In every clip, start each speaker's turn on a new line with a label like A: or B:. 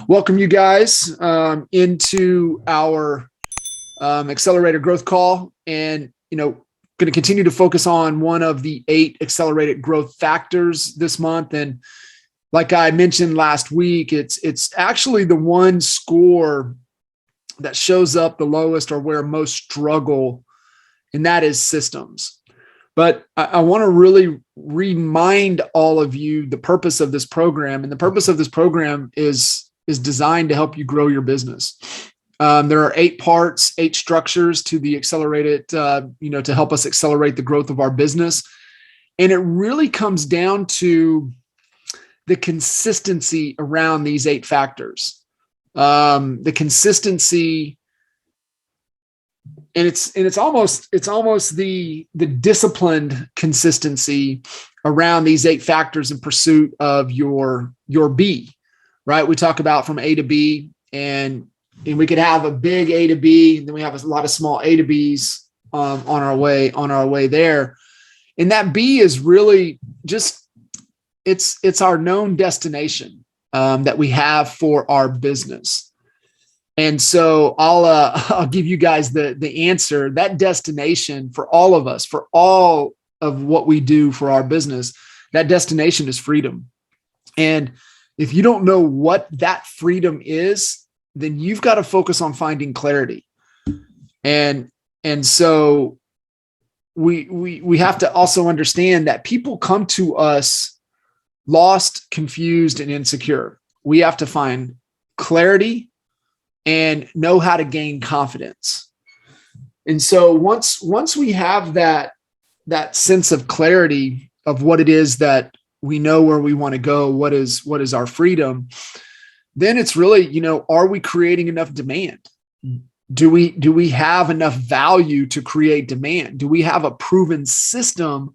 A: Welcome you guys into our accelerator growth call, and going to continue to focus on one of the 8 accelerated growth factors this month. And like I mentioned last week, it's actually the one score that shows up the lowest or where most struggle, and that is systems. But I want to really remind all of you the purpose of this program, and the purpose of this program is designed to help you grow your business. There are 8 parts, 8 structures to the accelerated, to help us accelerate the growth of our business. And it really comes down to the consistency around these 8 factors. The consistency, and it's almost the disciplined consistency around these 8 factors in pursuit of your B, right? We talk about from A to B, and we could have a big A to B, and then we have a lot of small A to Bs on our way there. And that B is really just it's our known destination that we have for our business. And so I'll give you guys the answer. That destination for all of us, for all of what we do for our business, that destination is freedom. And if you don't know what that freedom is, then you've got to focus on finding clarity. And so we have to also understand that people come to us lost, confused, and insecure. We have to find clarity and know how to gain confidence. And so once we have that sense of clarity of what it is that we know where we want to go, what is our freedom, then it's really, are we creating enough demand? Do we have enough value to create demand? Do we have a proven system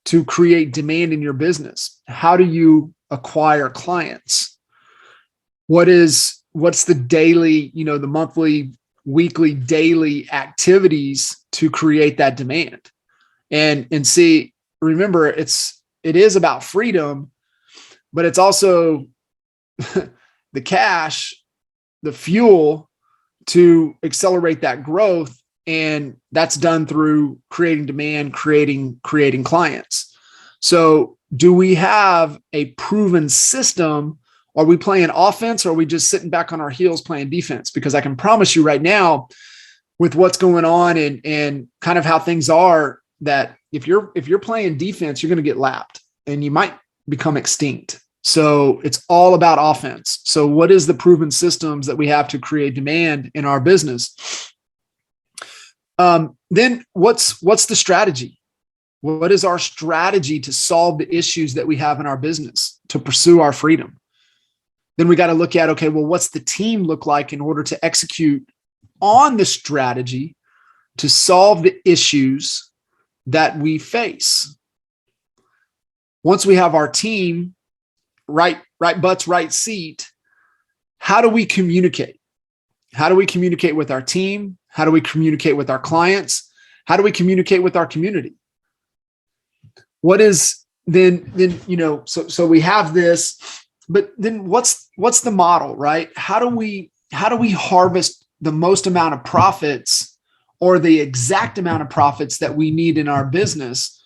A: to create demand in your business? How do you acquire clients? What's the daily, the monthly, weekly, daily activities to create that demand? And see, remember, it is about freedom, but it's also the cash, the fuel to accelerate that growth. And that's done through creating demand, creating clients. So do we have a proven system? Are we playing offense, or are we just sitting back on our heels playing defense? Because I can promise you right now, with what's going on and kind of how things are, that if you're playing defense, you're going to get lapped and you might become extinct. So it's all about offense. So what is the proven systems that we have to create demand in our business? Then what's the strategy? What is our strategy to solve the issues that we have in our business, to pursue our freedom? Then we got to look at, okay, well, what's the team look like in order to execute on the strategy to solve the issues that we face? Once we have our team, right butts, right seat, how do we communicate? How do we communicate with our team? How do we communicate with our clients? How do we communicate with our community? What is then, so we have this, but then what's the model, right? How do we harvest the most amount of profits, or the exact amount of profits that we need in our business?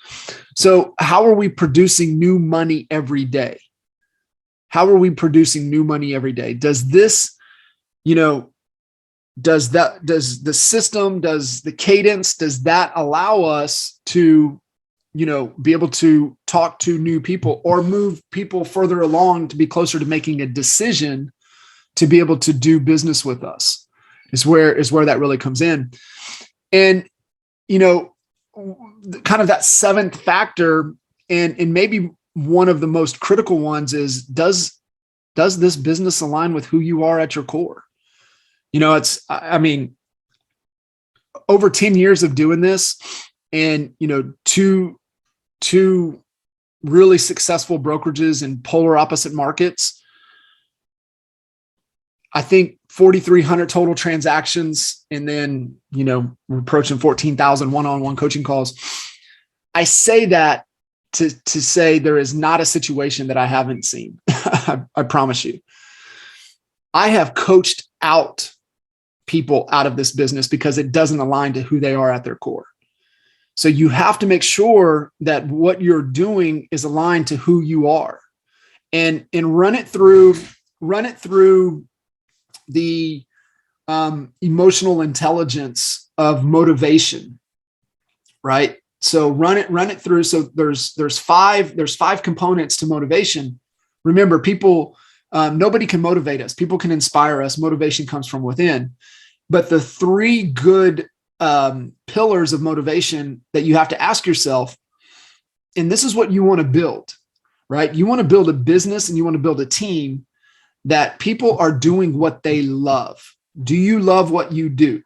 A: So how are we producing new money every day? How are we producing new money every day? Does this, does the system, does the cadence, does that allow us to, be able to talk to new people or move people further along to be closer to making a decision to be able to do business with us? Is where that really comes in. And, kind of that 7th factor, and maybe one of the most critical ones, is does this business align with who you are at your core? Over 10 years of doing this, and, two really successful brokerages in polar opposite markets, I think 4,300 total transactions, and then, we're approaching 14,000 one-on-one coaching calls. I say that to say there is not a situation that I haven't seen. I promise you. I have coached out people out of this business because it doesn't align to who they are at their core. So you have to make sure that what you're doing is aligned to who you are, and run it through the emotional intelligence of motivation, right? So run it through. So there's five components to motivation. Remember, people, nobody can motivate us. People can inspire us. Motivation comes from within. But the three good pillars of motivation that you have to ask yourself, and this is what you want to build, right? You want to build a business and you want to build a team that people are doing what they love. Do you love what you do?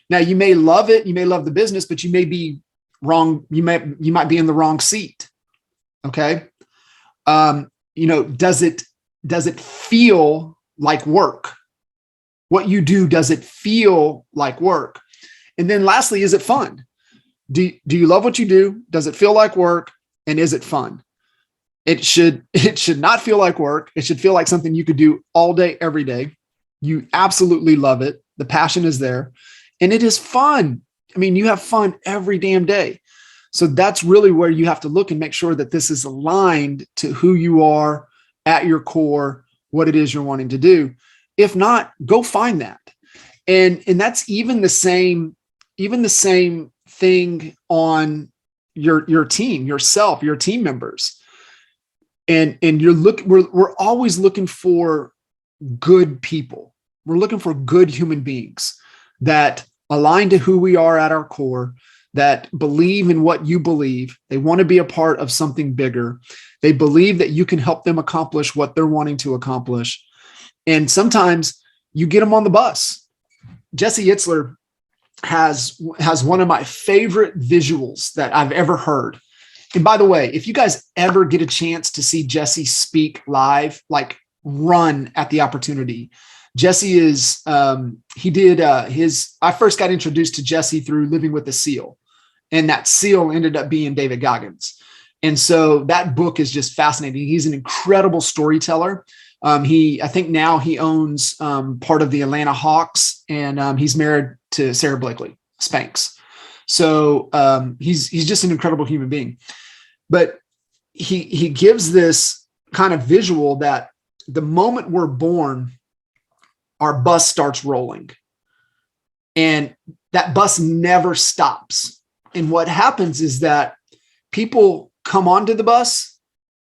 A: Now, you may love it. You may love the business, but you may be wrong. You might be in the wrong seat. Okay. Does it feel like work? What you do, does it feel like work? And then lastly, is it fun? Do you love what you do? Does it feel like work? And is it fun? It should not feel like work. It should feel like something you could do all day, every day. You absolutely love it. The passion is there and it is fun. I mean, you have fun every damn day. So that's really where you have to look and make sure that this is aligned to who you are at your core, what it is you're wanting to do. If not, go find that. And that's even the same thing on your team, yourself, your team members. And we're always looking for good people. We're looking for good human beings that align to who we are at our core, that believe in what you believe. They want to be a part of something bigger. They believe that you can help them accomplish what they're wanting to accomplish. And sometimes you get them on the bus. Jesse Itzler has one of my favorite visuals that I've ever heard. And by the way, if you guys ever get a chance to see Jesse speak live, like, run at the opportunity. Jesse is, I first got introduced to Jesse through Living with the Seal. And that seal ended up being David Goggins. And so that book is just fascinating. He's an incredible storyteller. I think now he owns part of the Atlanta Hawks, and he's married to Sarah Blakely, Spanx. So he's just an incredible human being. But he gives this kind of visual that the moment we're born, our bus starts rolling, and that bus never stops. And what happens is that people come onto the bus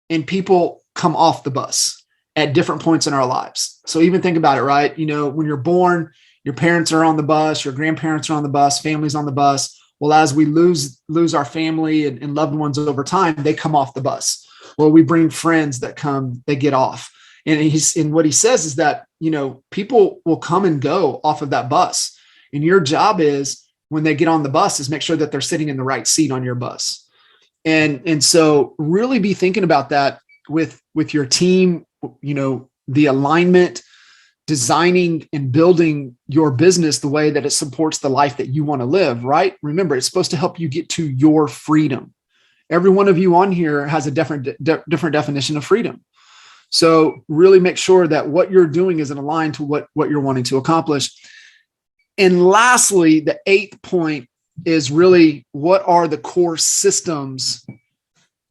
A: and people come off the bus at different points in our lives. So even think about it, right? When you're born, your parents are on the bus, your grandparents are on the bus, family's on the bus. Well, as we lose our family and loved ones over time, they come off the bus. Well, we bring friends that come, they get off. And what he says is that, people will come and go off of that bus. And your job is, when they get on the bus, is make sure that they're sitting in the right seat on your bus. And so really be thinking about that with your team, the alignment, designing and building your business the way that it supports the life that you want to live, right? Remember, it's supposed to help you get to your freedom. Every one of you on here has a different definition of freedom. So really make sure that what you're doing is aligned to what you're wanting to accomplish. And lastly, the 8th point is really, what are the core systems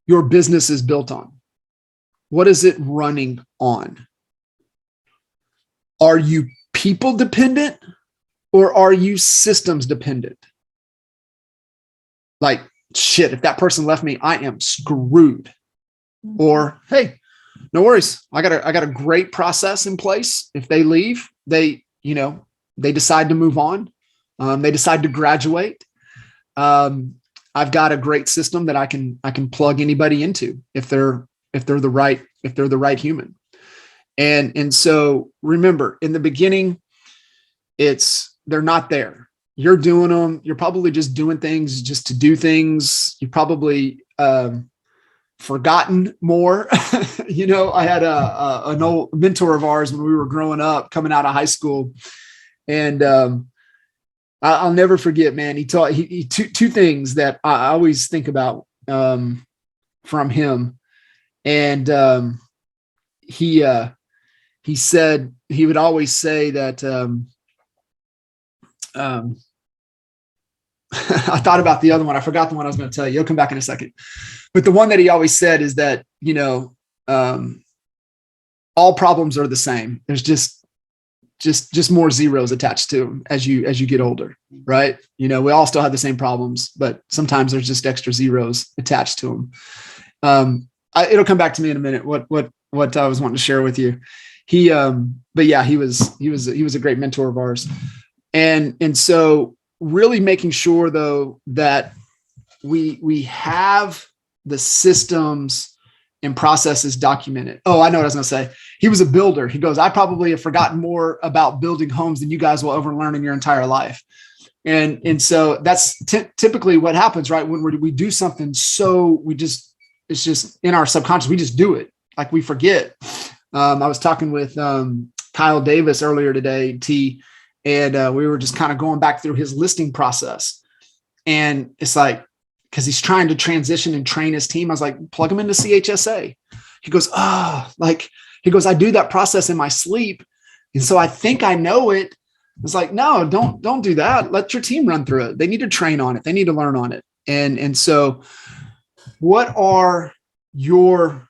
A: your business is built on? What is it running on? Are you people dependent or are you systems dependent? Like, shit, if that person left me, I am screwed. Or, hey, no worries. I got a great process in place. If they leave, they decide to move on. They decide to graduate. I've got a great system that I can plug anybody into if they're the right human. And so remember, in the beginning, they're not there. You're doing them. You're probably just doing things just to do things. You probably forgotten more. I had an old mentor of ours when we were growing up, coming out of high school, and I'll never forget, man. He taught two things that I always think about from him, and he he said, he would always say that, I thought about the other one. I forgot the one I was going to tell you. You'll come back in a second. But the one that he always said is that, all problems are the same. There's just more zeros attached to them as you get older, right? We all still have the same problems, but sometimes there's just extra zeros attached to them. It'll come back to me in a minute. What I was wanting to share with you. But yeah, he was a great mentor of ours, and so really making sure though that we have the systems and processes documented. Oh, I know what I was going to say. He was a builder. He goes, I probably have forgotten more about building homes than you guys will ever learn in your entire life. And so that's typically what happens, right? When we do something, so it's just in our subconscious, we just do it. Like we forget. I was talking with Kyle Davis earlier today, and we were just kind of going back through his listing process. And it's like, because he's trying to transition and train his team. I was like, plug him into CHSA. He goes, I do that process in my sleep. And so I think I know it. It's like, no, don't do that. Let your team run through it. They need to train on it. They need to learn on it. And so what are your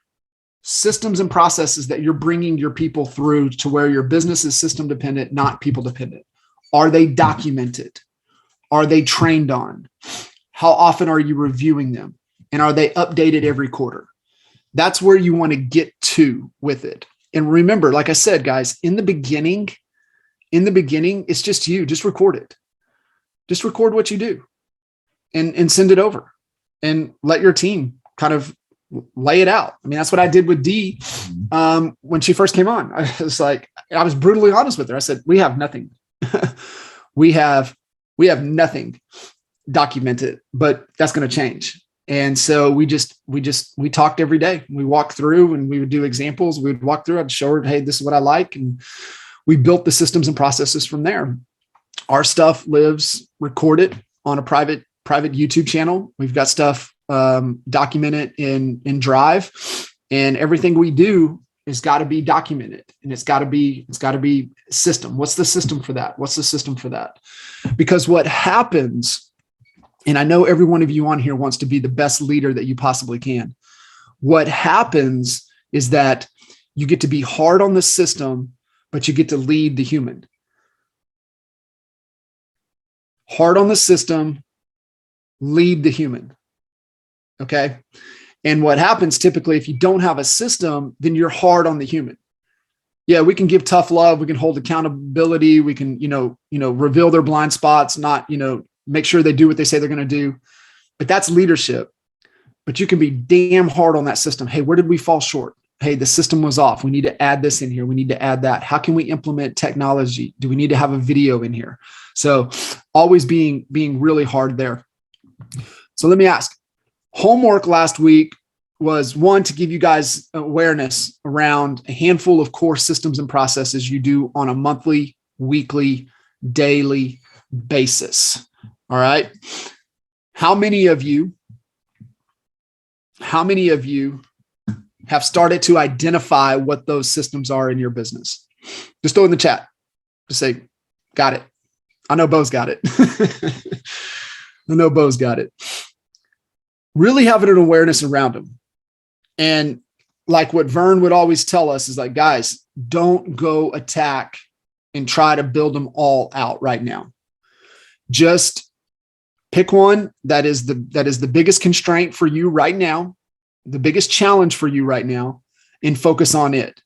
A: systems and processes that you're bringing your people through to where your business is system dependent, not people dependent? Are they documented? Are they trained on? How often are you reviewing them? And are they updated every quarter? That's where you want to get to with it. And remember, like I said, guys, in the beginning, it's just you. Just record it. Just record what you do and send it over and let your team kind of lay it out. I mean, that's what I did with Dee when she first came on. I was brutally honest with her. I said, we have nothing. we have nothing documented, but that's going to change. And so we talked every day. We walked through and we would do examples. We would walk through. I'd show her, hey, this is what I like. And we built the systems and processes from there. Our stuff lives recorded on a private YouTube channel. We've got stuff documented in Drive, and everything we do has got to be documented, and it's got to be system. What's the system for that? What's the system for that? Because what happens, and I know every one of you on here wants to be the best leader that you possibly can. What happens is that you get to be hard on the system, but you get to lead the human. Hard on the system, lead the human. Okay. And what happens typically, if you don't have a system, then you're hard on the human. Yeah, we can give tough love. We can hold accountability. We can, reveal their blind spots, not, make sure they do what they say they're going to do. But that's leadership. But you can be damn hard on that system. Hey, where did we fall short? Hey, the system was off. We need to add this in here. We need to add that. How can we implement technology? Do we need to have a video in here? So always being really hard there. So let me ask, homework last week was one, to give you guys awareness around a handful of core systems and processes you do on a monthly, weekly, daily basis. All right. How many of you have started to identify what those systems are in your business? Just throw in the chat. Just say, got it. I know Bo's got it. Really having an awareness around them. And like what Vern would always tell us is like, guys, don't go attack and try to build them all out right now. Just pick one that is the biggest constraint for you right now, the biggest challenge for you right now, and focus on it.